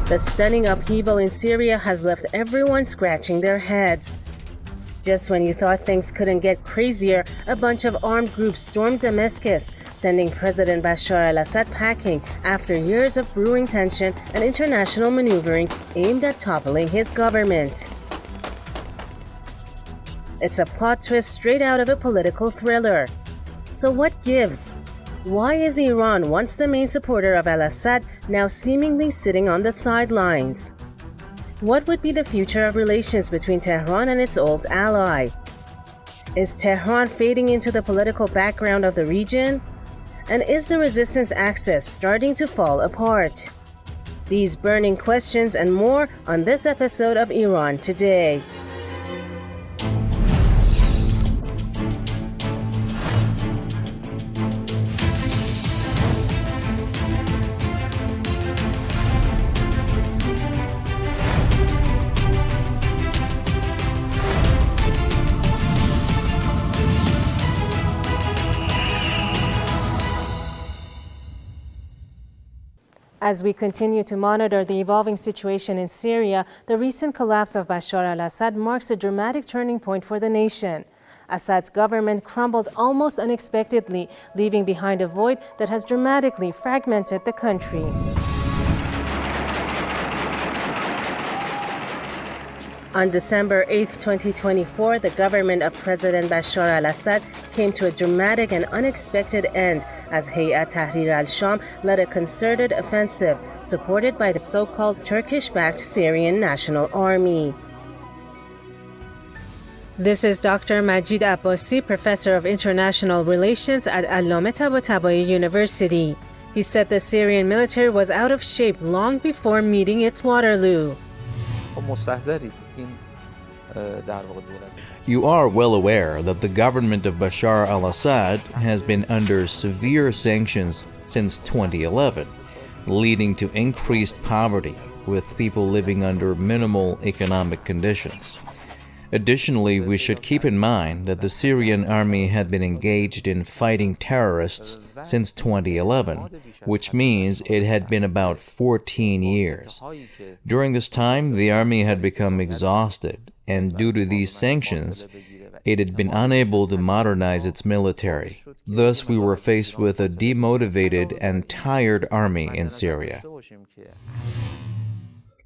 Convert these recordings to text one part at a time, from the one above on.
The stunning upheaval in Syria has left everyone scratching their heads. Just when you thought things couldn't get crazier, a bunch of armed groups stormed Damascus, sending President Bashar al-Assad packing after years of brewing tension and international maneuvering aimed at toppling his government. It's a plot twist straight out of a political thriller. So what gives? Why is Iran, once the main supporter of al-Assad, now seemingly sitting on the sidelines? What would be the future of relations between Tehran and its old ally? Is Tehran fading into the political background of the region? And is the resistance axis starting to fall apart? These burning questions and more on this episode of Iran Today. As we continue to monitor the evolving situation in Syria, the recent collapse of Bashar al-Assad marks a dramatic turning point for the nation. Assad's government crumbled almost unexpectedly, leaving behind a void that has dramatically fragmented the country. On December 8, 2024, the government of President Bashar al-Assad came to a dramatic and unexpected end as Hayat Tahrir al-Sham led a concerted offensive supported by the so-called Turkish-backed Syrian National Army. This is Dr. Majid Abbasi, Professor of International Relations at Allame Tabatabai University. He said the Syrian military was out of shape long before meeting its Waterloo. You are well aware that the government of Bashar al-Assad has been under severe sanctions since 2011, leading to increased poverty, with people living under minimal economic conditions. Additionally, we should keep in mind that the Syrian army had been engaged in fighting terrorists since 2011, which means it had been about 14 years. During this time, the army had become exhausted, and due to these sanctions, it had been unable to modernize its military. Thus, we were faced with a demotivated and tired army in Syria.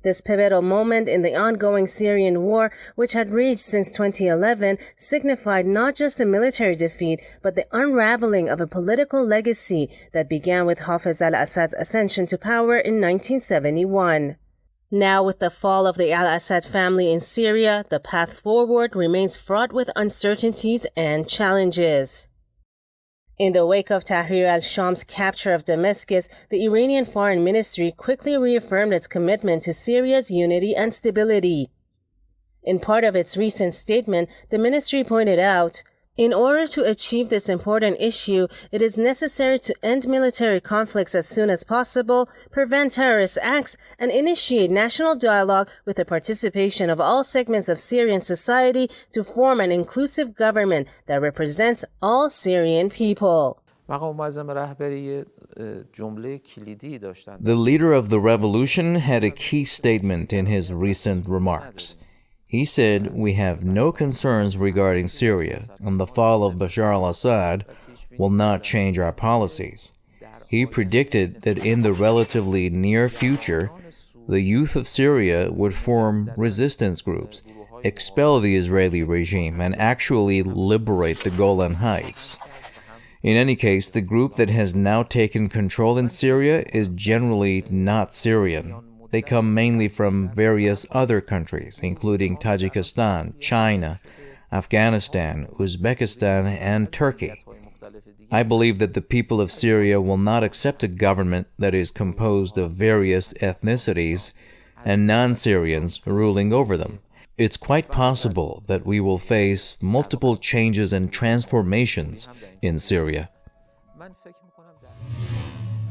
This pivotal moment in the ongoing Syrian war, which had raged since 2011, signified not just a military defeat, but the unraveling of a political legacy that began with Hafez al-Assad's ascension to power in 1971. Now, with the fall of the al-Assad family in Syria, the path forward remains fraught with uncertainties and challenges. In the wake of Tahrir al-Sham's capture of Damascus, the Iranian Foreign Ministry quickly reaffirmed its commitment to Syria's unity and stability. In part of its recent statement, the ministry pointed out, in order to achieve this important issue, it is necessary to end military conflicts as soon as possible, prevent terrorist acts, and initiate national dialogue with the participation of all segments of Syrian society to form an inclusive government that represents all Syrian people. The leader of the revolution had a key statement in his recent remarks. He said, "We have no concerns regarding Syria, and the fall of Bashar al-Assad will not change our policies." He predicted that in the relatively near future, the youth of Syria would form resistance groups, expel the Israeli regime, and actually liberate the Golan Heights. In any case, the group that has now taken control in Syria is generally not Syrian. They come mainly from various other countries, including Tajikistan, China, Afghanistan, Uzbekistan, and Turkey. I believe that the people of Syria will not accept a government that is composed of various ethnicities and non-Syrians ruling over them. It's quite possible that we will face multiple changes and transformations in Syria.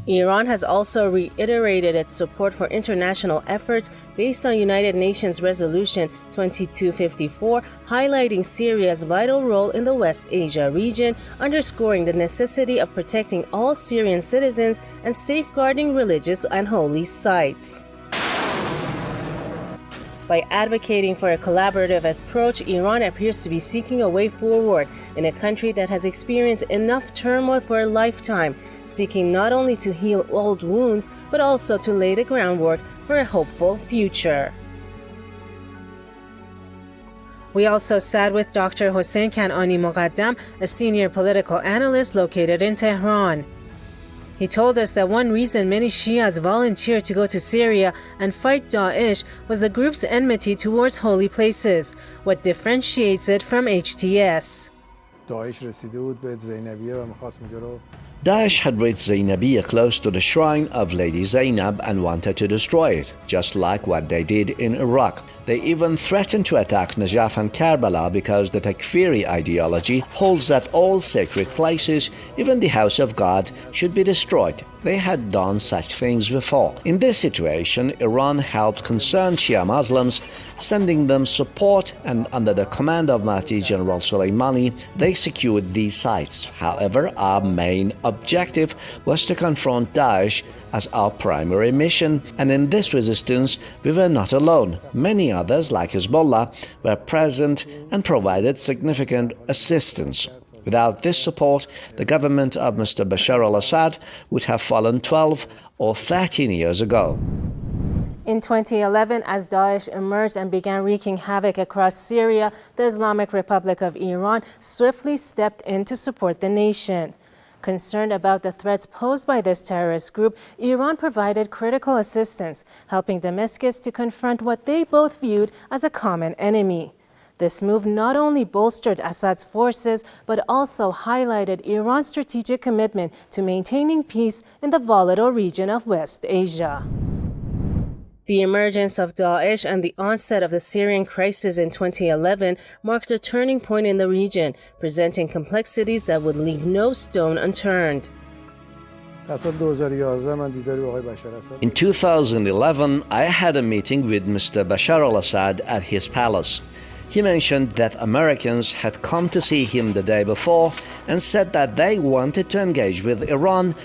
Iran has also reiterated its support for international efforts based on United Nations Resolution 2254, highlighting Syria's vital role in the West Asia region, underscoring the necessity of protecting all Syrian citizens and safeguarding religious and holy sites. By advocating for a collaborative approach, Iran appears to be seeking a way forward in a country that has experienced enough turmoil for a lifetime, seeking not only to heal old wounds, but also to lay the groundwork for a hopeful future. We also sat with Dr. Hossein Kanani Muqaddam, a senior political analyst located in Tehran. He told us that one reason many Shias volunteered to go to Syria and fight Daesh was the group's enmity towards holy places, what differentiates it from HTS. Daesh had reached Zainabiyya close to the shrine of Lady Zainab and wanted to destroy it, just like what they did in Iraq. They even threatened to attack Najaf and Karbala because the Takfiri ideology holds that all sacred places, even the house of God, should be destroyed. They had done such things before. In this situation, Iran helped concerned Shia Muslims, sending them support, and under the command of Mahdi General Soleimani, they secured these sites. However, our main objective was to confront Daesh as our primary mission, and in this resistance we were not alone. Many others, like Hezbollah, were present and provided significant assistance. Without this support, the government of Mr. Bashar al-Assad would have fallen 12 or 13 years ago. In 2011, as Daesh emerged and began wreaking havoc across Syria, the Islamic Republic of Iran swiftly stepped in to support the nation. Concerned about the threats posed by this terrorist group, Iran provided critical assistance, helping Damascus to confront what they both viewed as a common enemy. This move not only bolstered Assad's forces, but also highlighted Iran's strategic commitment to maintaining peace in the volatile region of West Asia. The emergence of Daesh and the onset of the Syrian crisis in 2011 marked a turning point in the region, presenting complexities that would leave no stone unturned. In 2011, I had a meeting with Mr. Bashar al-Assad at his palace. He mentioned that Americans had come to see him the day before and said that they wanted to engage with Iran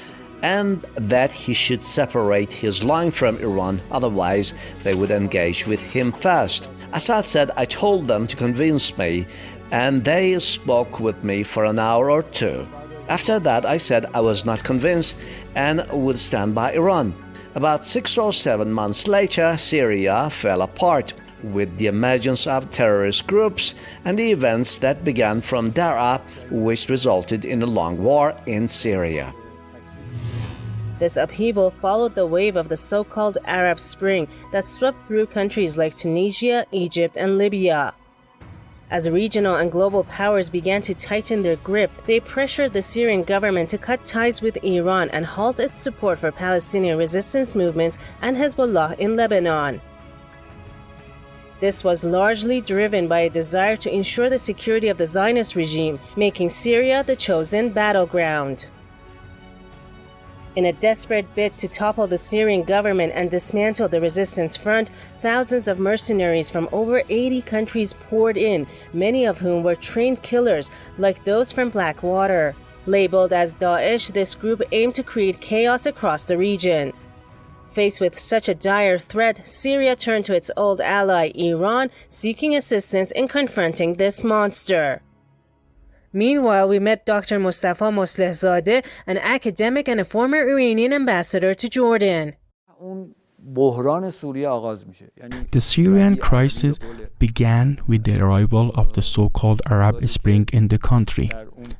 and that he should separate his line from Iran, otherwise they would engage with him first. Assad said, I told them to convince me, and they spoke with me for an hour or two. After that, I said I was not convinced and would stand by Iran. About 6 or 7 months later, Syria fell apart with the emergence of terrorist groups and the events that began from Daraa, which resulted in a long war in Syria. This upheaval followed the wave of the so-called Arab Spring that swept through countries like Tunisia, Egypt, and Libya. As regional and global powers began to tighten their grip, they pressured the Syrian government to cut ties with Iran and halt its support for Palestinian resistance movements and Hezbollah in Lebanon. This was largely driven by a desire to ensure the security of the Zionist regime, making Syria the chosen battleground. In a desperate bid to topple the Syrian government and dismantle the resistance front, thousands of mercenaries from over 80 countries poured in, many of whom were trained killers like those from Blackwater. Labeled as Daesh, this group aimed to create chaos across the region. Faced with such a dire threat, Syria turned to its old ally, Iran, seeking assistance in confronting this monster. Meanwhile, we met Dr. Mustafa Moslehzadeh, an academic and a former Iranian ambassador to Jordan. The Syrian crisis began with the arrival of the so-called Arab Spring in the country.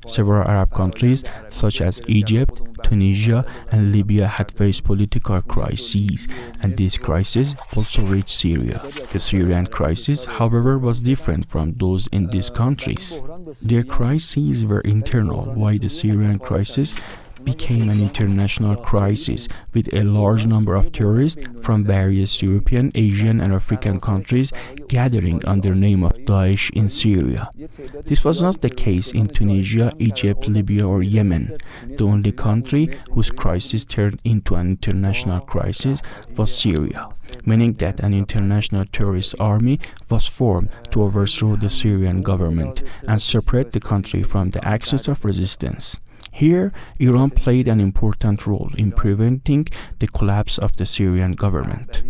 Several Arab countries, such as Egypt, Tunisia, and Libya, had faced political crises, and this crisis also reached Syria. The Syrian crisis, however, was different from those in these countries. Their crises were internal, while the Syrian crisis became an international crisis with a large number of tourists from various European, Asian, and African countries gathering under the name of Daesh in Syria. This was not the case in Tunisia, Egypt, Libya, or Yemen. The only country whose crisis turned into an international crisis was Syria, meaning that an international terrorist army was formed to overthrow the Syrian government and separate the country from the axis of resistance. Here, Iran played an important role in preventing the collapse of the Syrian government.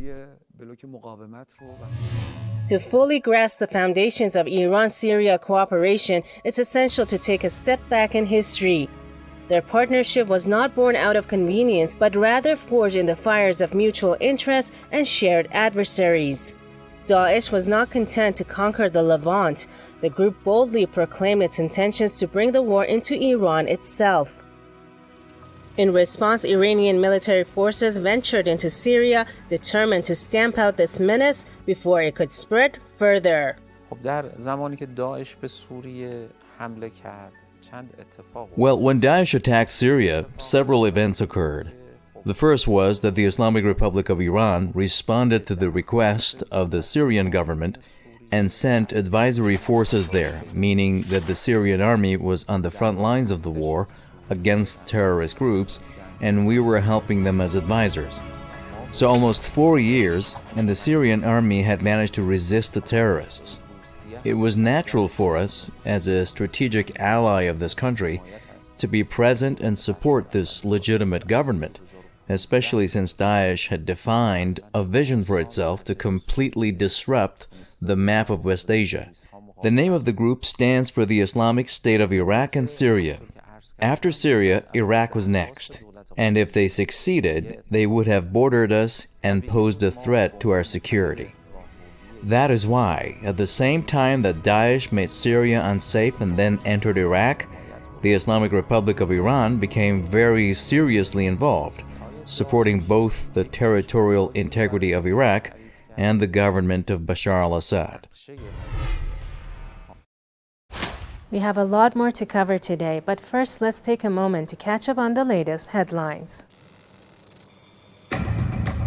To fully grasp the foundations of Iran-Syria cooperation, it's essential to take a step back in history. Their partnership was not born out of convenience, but rather forged in the fires of mutual interest and shared adversaries. Daesh was not content to conquer the Levant. The group boldly proclaimed its intentions to bring the war into Iran itself. In response, Iranian military forces ventured into Syria, determined to stamp out this menace before it could spread further. Well, when Daesh attacked Syria, several events occurred. The first was that the Islamic Republic of Iran responded to the request of the Syrian government and sent advisory forces there, meaning that the Syrian army was on the front lines of the war against terrorist groups, and we were helping them as advisors. So almost 4 years, and the Syrian army had managed to resist the terrorists. It was natural for us, as a strategic ally of this country, to be present and support this legitimate government, especially since Daesh had defined a vision for itself to completely disrupt the map of West Asia. The name of the group stands for the Islamic State of Iraq and Syria. After Syria, Iraq was next, and if they succeeded, they would have bordered us and posed a threat to our security. That is why, at the same time that Daesh made Syria unsafe and then entered Iraq, the Islamic Republic of Iran became very seriously involved, supporting both the territorial integrity of Iraq and the government of Bashar al-Assad. We have a lot more to cover today, but first let's take a moment to catch up on the latest headlines.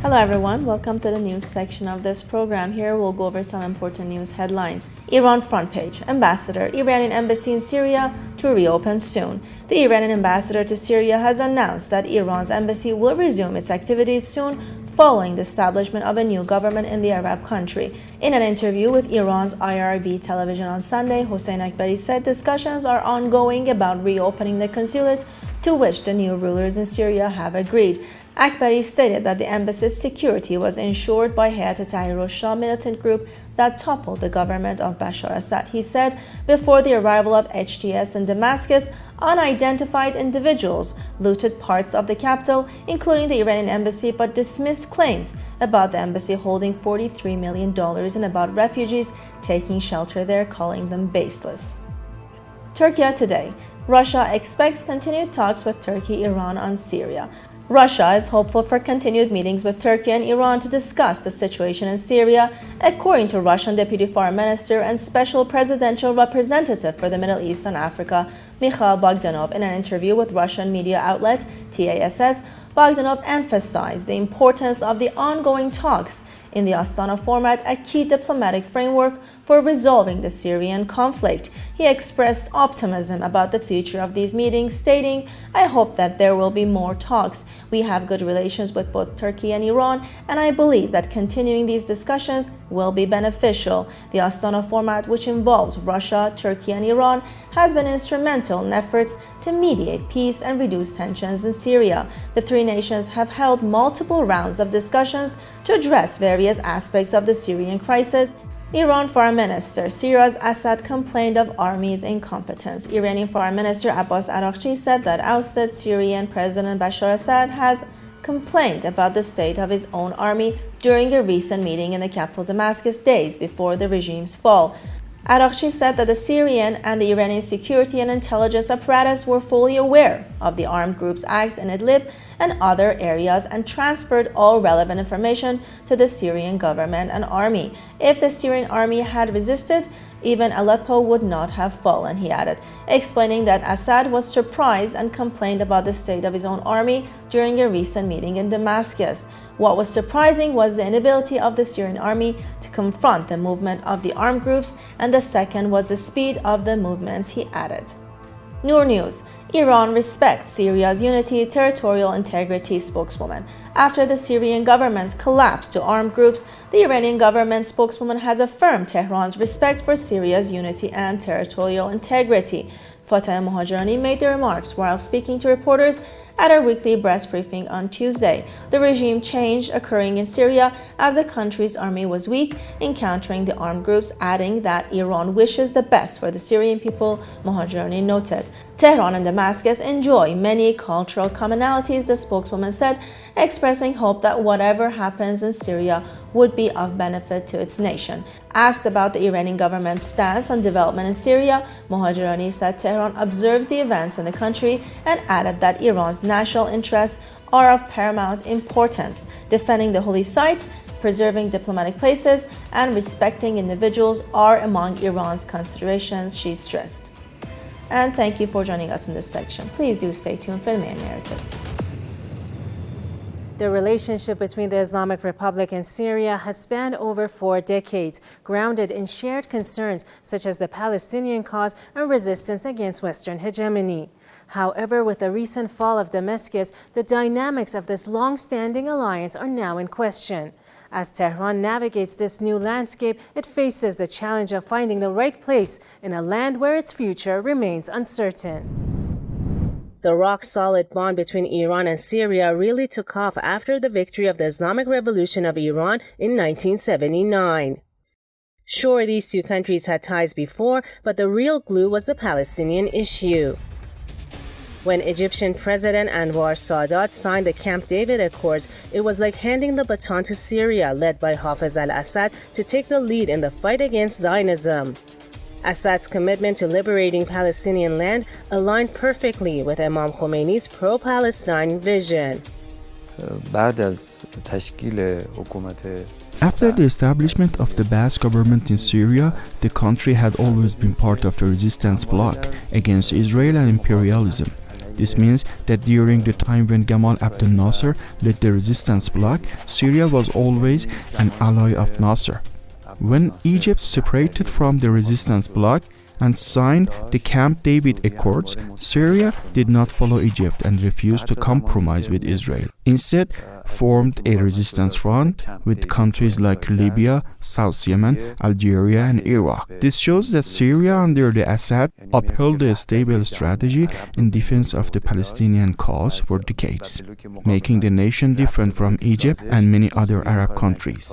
Hello everyone, welcome to the news section of this program. Here we'll go over some important news headlines. Iran front page. Ambassador, Iranian embassy in Syria to reopen soon. The Iranian ambassador to Syria has announced that Iran's embassy will resume its activities soon following the establishment of a new government in the Arab country. In an interview with Iran's IRB television on Sunday, Hossein Akbari said discussions are ongoing about reopening the consulate, to which the new rulers in Syria have agreed. Akbari stated that the embassy's security was ensured by Hayat Tahrir al-Sham militant group that toppled the government of Bashar al-Assad. He said, before the arrival of HTS in Damascus, unidentified individuals looted parts of the capital, including the Iranian embassy, but dismissed claims about the embassy holding $43 million and about refugees taking shelter there, calling them baseless. Turkey today. Russia expects continued talks with Turkey, Iran on Syria. Russia is hopeful for continued meetings with Turkey and Iran to discuss the situation in Syria, according to Russian Deputy Foreign Minister and Special Presidential Representative for the Middle East and Africa, Mikhail Bogdanov. In an interview with Russian media outlet TASS, Bogdanov emphasized the importance of the ongoing talks in the Astana format, a key diplomatic framework for resolving the Syrian conflict. He expressed optimism about the future of these meetings, stating, "I hope that there will be more talks. We have good relations with both Turkey and Iran, and I believe that continuing these discussions will be beneficial." The Astana format, which involves Russia, Turkey, and Iran, has been instrumental in efforts to mediate peace and reduce tensions in Syria. The three nations have held multiple rounds of discussions to address various aspects of the Syrian crisis. Iran Foreign Minister, Syria's Assad complained of army's incompetence. Iranian Foreign Minister Abbas Araghchi said that ousted Syrian President Bashar al-Assad has complained about the state of his own army during a recent meeting in the capital Damascus days before the regime's fall. Araghchi said that the Syrian and the Iranian security and intelligence apparatus were fully aware of the armed groups' acts in Idlib and other areas and transferred all relevant information to the Syrian government and army. If the Syrian army had resisted, even Aleppo would not have fallen, he added, explaining that Assad was surprised and complained about the state of his own army during a recent meeting in Damascus. What was surprising was the inability of the Syrian army to confront the movement of the armed groups, and the second was the speed of the movements, he added. Noor News. Iran respects Syria's unity, territorial integrity spokeswoman. After the Syrian government's collapse to armed groups, the Iranian government spokeswoman has affirmed Tehran's respect for Syria's unity and territorial integrity. Fateh Mohajerani made the remarks while speaking to reporters at our weekly press briefing on Tuesday. The regime change occurring in Syria as the country's army was weak, encountering the armed groups, adding that Iran wishes the best for the Syrian people, Mohajerani noted. Tehran and Damascus enjoy many cultural commonalities, the spokeswoman said, expressing hope that whatever happens in Syria would be of benefit to its nation. Asked about the Iranian government's stance on development in Syria, Mohajerani said Tehran observes the events in the country and added that Iran's national interests are of paramount importance. Defending the holy sites, preserving diplomatic places, and respecting individuals are among Iran's considerations, she stressed. And thank you for joining us in this section. Please do stay tuned for the main narrative. The relationship between the Islamic Republic and Syria has spanned over 4 decades, grounded in shared concerns such as the Palestinian cause and resistance against Western hegemony. However, with the recent fall of Damascus, the dynamics of this long-standing alliance are now in question. As Tehran navigates this new landscape, it faces the challenge of finding the right place in a land where its future remains uncertain. The rock-solid bond between Iran and Syria really took off after the victory of the Islamic Revolution of Iran in 1979. Sure, these two countries had ties before, but the real glue was the Palestinian issue. When Egyptian President Anwar Sadat signed the Camp David Accords, it was like handing the baton to Syria, led by al-Assad, to take the lead in the fight against Zionism. Assad's commitment to liberating Palestinian land aligned perfectly with Imam Khomeini's pro-Palestine vision. After the establishment of the Ba'ath government in Syria, the country had always been part of the resistance bloc against Israel and imperialism. This means that during the time when Gamal Abdel Nasser led the resistance bloc, Syria was always an ally of Nasser. When Egypt separated from the resistance bloc and signed the Camp David Accords, Syria did not follow Egypt and refused to compromise with Israel. Instead, formed a resistance front with countries like Libya, South Yemen, Algeria, and Iraq. This shows that Syria under the Assad upheld a stable strategy in defense of the Palestinian cause for decades, making the nation different from Egypt and many other Arab countries.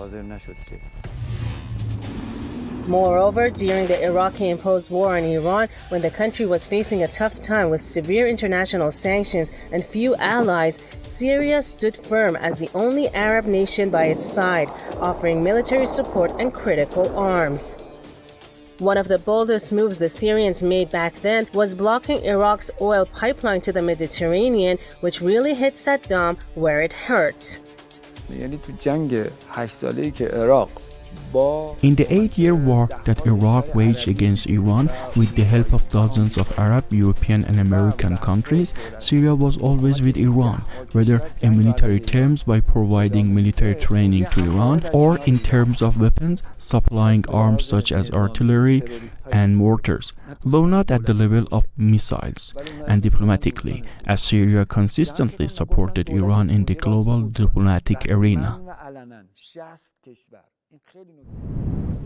Moreover, during the Iraqi-imposed war on Iran, when the country was facing a tough time with severe international sanctions and few allies, Syria stood firm as the only Arab nation by its side, offering military support and critical arms. One of the boldest moves the Syrians made back then was blocking Iraq's oil pipeline to the Mediterranean, which really hit Saddam where it hurt. In the 8-year war that Iraq waged against Iran with the help of dozens of Arab, European and American countries, Syria was always with Iran, whether in military terms by providing military training to Iran or in terms of weapons, supplying arms such as artillery and mortars, though not at the level of missiles, and diplomatically, as Syria consistently supported Iran in the global diplomatic arena.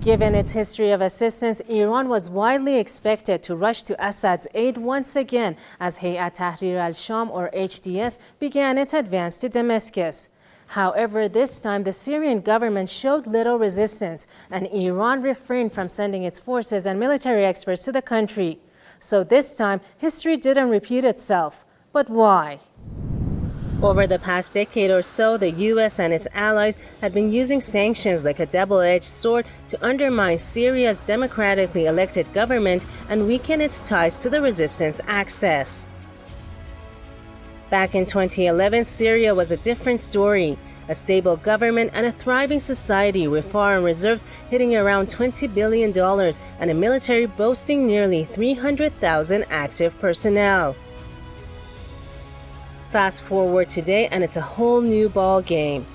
Given its history of assistance, Iran was widely expected to rush to Assad's aid once again as Hayat Tahrir al-Sham or HDS began its advance to Damascus. However, this time the Syrian government showed little resistance and Iran refrained from sending its forces and military experts to the country. So this time, history didn't repeat itself. But why? Over the past decade or so, the U.S. and its allies had been using sanctions like a double-edged sword to undermine Syria's democratically elected government and weaken its ties to the resistance axis. Back in 2011, Syria was a different story. A stable government and a thriving society with foreign reserves hitting around $20 billion and a military boasting nearly 300,000 active personnel. Fast forward today and it's a whole new ball game.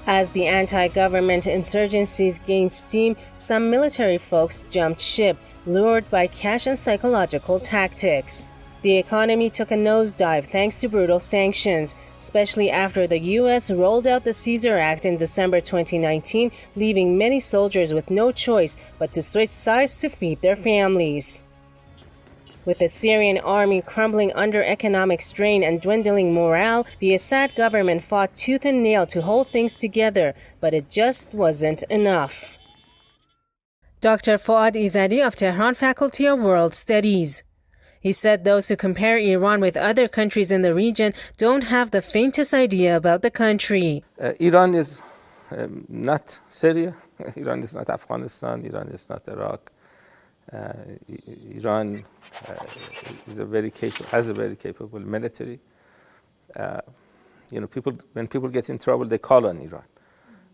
As the anti-government insurgencies gained steam, some military folks jumped ship, lured by cash and psychological tactics. The economy took a nosedive thanks to brutal sanctions, especially after the U.S. rolled out the Caesar Act in December 2019, leaving many soldiers with no choice but to switch sides to feed their families. With the Syrian army crumbling under economic strain and dwindling morale, the Assad government fought tooth and nail to hold things together, but it just wasn't enough. Dr. Fuad Izadi of Tehran Faculty of World Studies. He said those who compare Iran with other countries in the region don't have the faintest idea about the country. Iran is not Syria. Iran is not Afghanistan. Iran is not Iraq. Iran has a very capable military. When people get in trouble, they call on Iran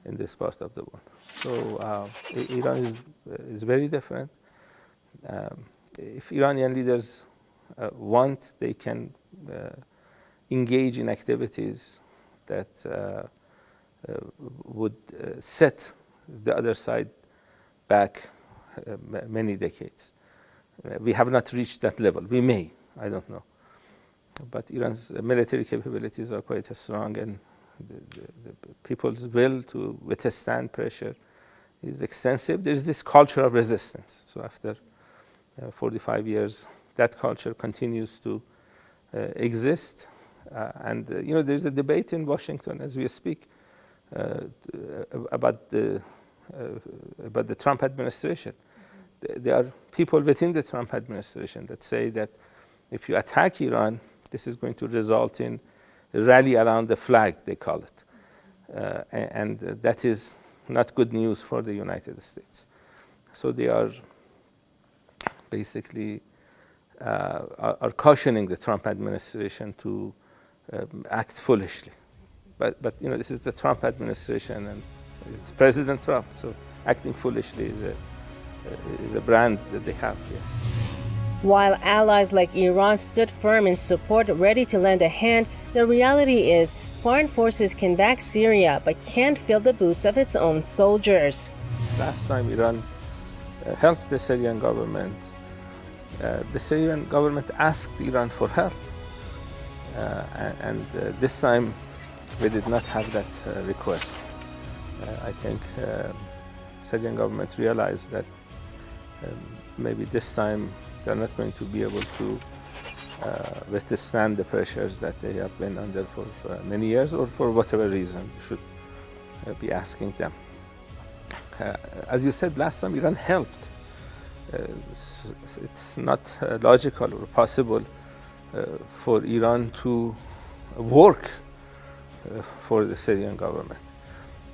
in this part of the world. So Iran is very different. If Iranian leaders want, they can engage in activities that would set the other side back many decades. We have not reached that level. We may, I don't know. But Iran's military capabilities are quite strong, and the people's will to withstand pressure is extensive. There's this culture of resistance. So after 45 years, that culture continues to exist. And there's a debate in Washington as we speak about the Trump administration. There are people within the Trump administration that say that if you attack Iran, this is going to result in a rally around the flag, they call it. And that is not good news for the United States. So they are basically are cautioning the Trump administration to act foolishly. But this is the Trump administration, and it's President Trump, so acting foolishly is a brand that they have, yes. While allies like Iran stood firm in support, ready to lend a hand, the reality is foreign forces can back Syria but can't fill the boots of its own soldiers. Last time Iran helped the Syrian government, the Syrian government asked Iran for help. And this time we did not have that request. I think Syrian government realized that maybe this time they're not going to be able to withstand the pressures that they have been under for many years, or for whatever reason. We should be asking them. As you said last time, Iran helped. It's not logical or possible for Iran to work for the Syrian government.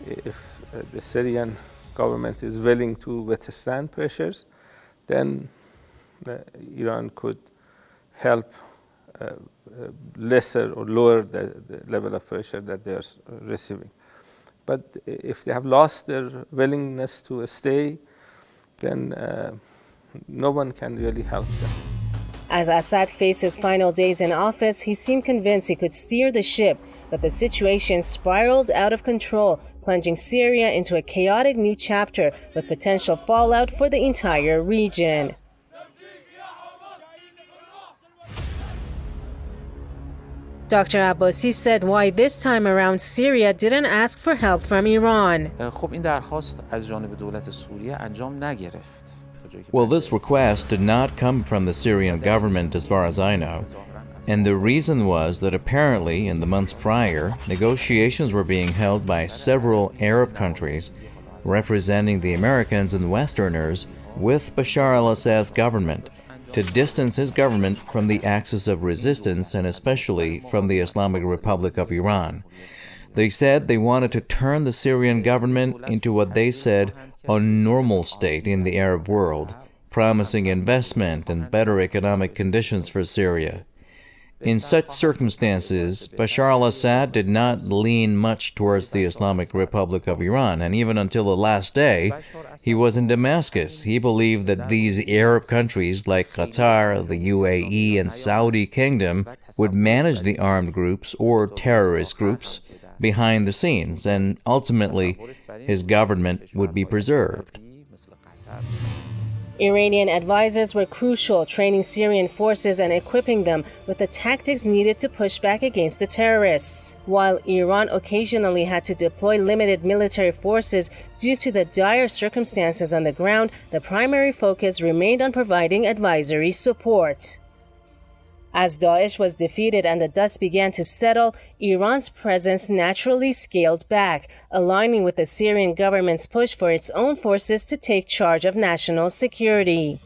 If the Syrian government is willing to withstand pressures, then Iran could help lesser or lower the level of pressure that they are receiving. But if they have lost their willingness to stay, then no one can really help them. As Assad faced his final days in office, he seemed convinced he could steer the ship, but the situation spiraled out of control, plunging Syria into a chaotic new chapter with potential fallout for the entire region. Dr. Abbasi said why this time around Syria didn't ask for help from Iran. Well, this request did not come from the Syrian government as far as I know. And the reason was that apparently, in the months prior, negotiations were being held by several Arab countries representing the Americans and Westerners with Bashar al-Assad's government to distance his government from the axis of resistance and especially from the Islamic Republic of Iran. They said they wanted to turn the Syrian government into what they said a normal state in the Arab world, promising investment and better economic conditions for Syria. In such circumstances, Bashar al-Assad did not lean much towards the Islamic Republic of Iran, and even until the last day, he was in Damascus. He believed that these Arab countries like Qatar, the UAE, and Saudi Kingdom would manage the armed groups or terrorist groups behind the scenes, and ultimately, his government would be preserved. Iranian advisors were crucial, training Syrian forces and equipping them with the tactics needed to push back against the terrorists. While Iran occasionally had to deploy limited military forces due to the dire circumstances on the ground, the primary focus remained on providing advisory support. As Daesh was defeated and the dust began to settle, Iran's presence naturally scaled back, aligning with the Syrian government's push for its own forces to take charge of national security.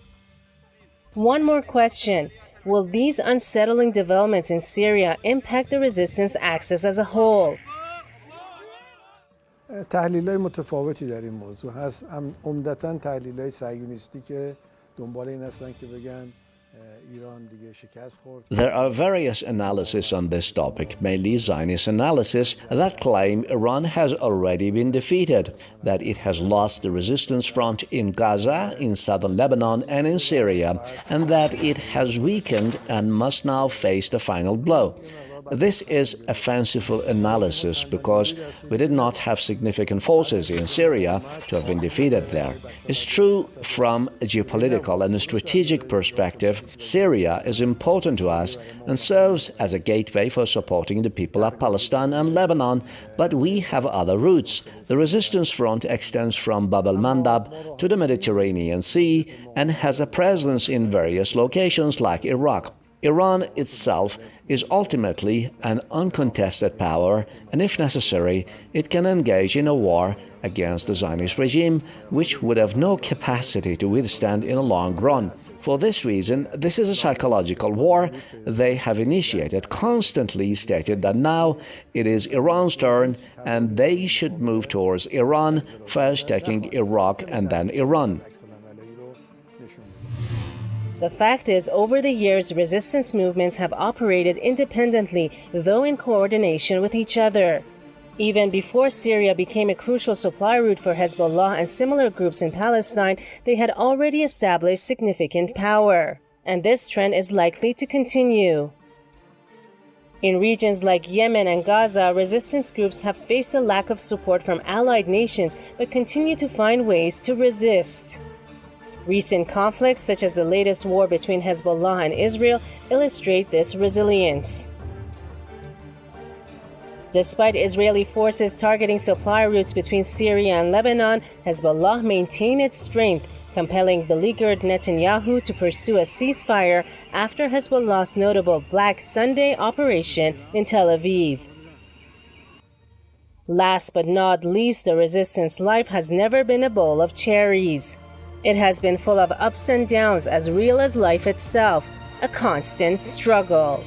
One more question. Will these unsettling developments in Syria impact the resistance axis as a whole? تحلیل‌های متفاوتی در این موضوع هست. عمدتاً تحلیل‌های صهیونیستی که دنبال این هستن که بگن There are various analyses on this topic, mainly Zionist analysis, that claim Iran has already been defeated, that it has lost the resistance front in Gaza, in southern Lebanon, and in Syria, and that it has weakened and must now face the final blow. This is a fanciful analysis because we did not have significant forces in Syria to have been defeated there. It's true from a geopolitical and a strategic perspective, Syria is important to us and serves as a gateway for supporting the people of Palestine and Lebanon, but we have other routes. The resistance front extends from Bab al-Mandab to the Mediterranean Sea and has a presence in various locations like Iraq. Iran itself is ultimately an uncontested power, and if necessary, it can engage in a war against the Zionist regime, which would have no capacity to withstand in a long run. For this reason, this is a psychological war they have initiated, constantly stated that now it is Iran's turn and they should move towards Iran, first taking Iraq and then Iran. The fact is, over the years, resistance movements have operated independently, though in coordination with each other. Even before Syria became a crucial supply route for Hezbollah and similar groups in Palestine, they had already established significant power. And this trend is likely to continue. In regions like Yemen and Gaza, resistance groups have faced a lack of support from allied nations but continue to find ways to resist. Recent conflicts, such as the latest war between Hezbollah and Israel, illustrate this resilience. Despite Israeli forces targeting supply routes between Syria and Lebanon, Hezbollah maintained its strength, compelling beleaguered Netanyahu to pursue a ceasefire after Hezbollah's notable Black Sunday operation in Tel Aviv. Last but not least, the resistance life has never been a bowl of cherries. It has been full of ups and downs, as real as life itself, a constant struggle.